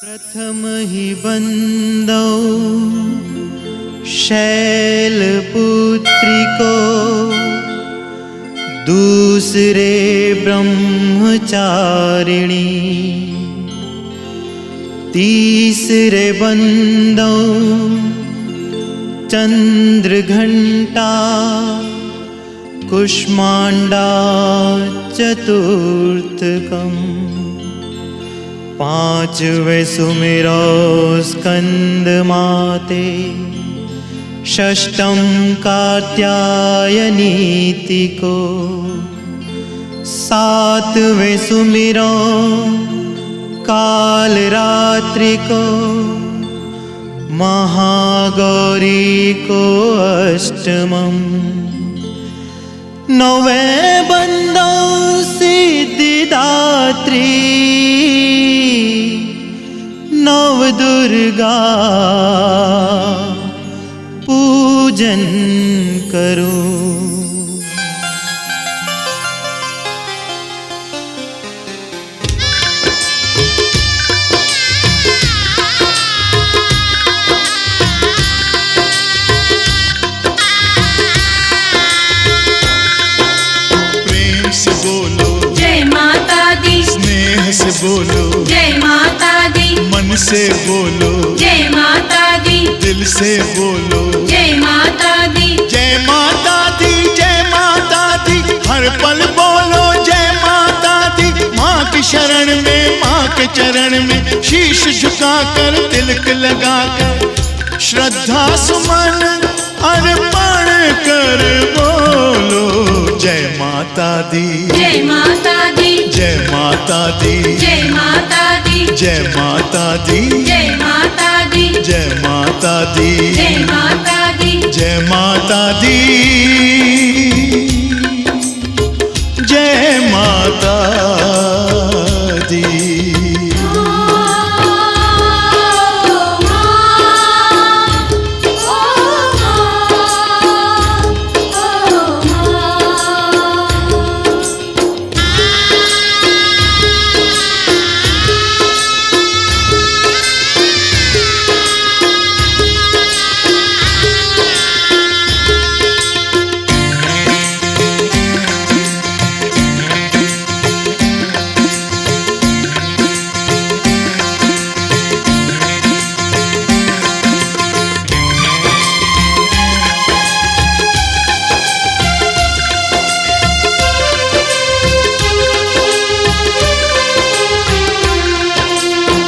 प्रथम ही बंदौ शैलपुत्री को, दूसरे ब्रह्मचारिणी, तीसरे बंदौ चंद्रघंटा, कुष्मांडा चतुर्थकम, पांचवे सुमिरो स्कंद माते, षष्ठम कात्यायनीति को, सातवें सुमिरो काल रात्रि को, महागौरी को अष्टमम, नौवे बंदौ सिद्धिदात्री, नव दुर्गा पूजन करो। प्रेम से बोलो जय माता दी, स्नेह से बोलो जय माता दी, मन से बोलो जय माता दी, दिल से बोलो जय माता दी, जय माता दी, जय माता दी, हर पल बोलो जय माता दी। माँ की शरण में, माँ के चरण में शीश झुकाकर तिलक लगाकर श्रद्धा सुमन अर्पण कर बोलो जय माता दी, जय माता दी, जय माता दी, जय माता दी, जय माता दी, जय माता दी, जय माता दी, जय माता दी, जय माता दी, जय माता दी।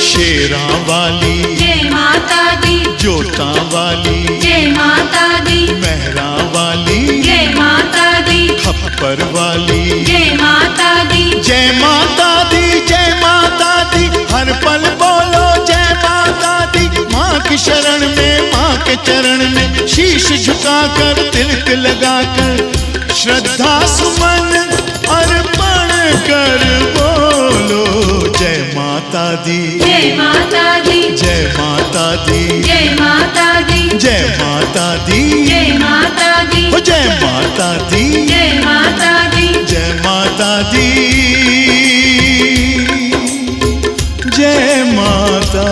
शेरा वाली जय माता दी, जोता वाली जय माता दी, मेहरा वाली जय माता दी, खप्पर वाली जय माता दी, जय माता दी, जय माता दी, हर पल बोलो जय माता दी। माँ की शरण में, माँ के चरण में शीश झुकाकर तिलक लगाकर श्रद्धा सुमन अर्पण कर बोलो जय माता दी, जय माता दी, जय माता दी, जय माता दी, जय माता दी, जय माता दी, ओ जय माता दी, जय माता दी, जय माता दी, जय माता दी।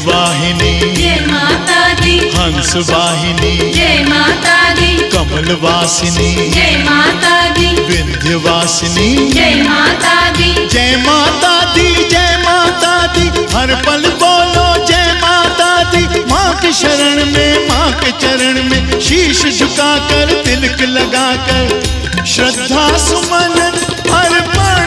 वाहिनी जय माता दी, हंस वाहिनी जय माता दी, कमल वासिनी जय माता दी, विंध्यवासिनी जय माता दी, जय माता दी, जय माता दी, हर पल बोलो जय माता दी। माँ की शरण में, माँ के चरण में शीश झुकाकर तिलक लगाकर श्रद्धा सुमन अर्पण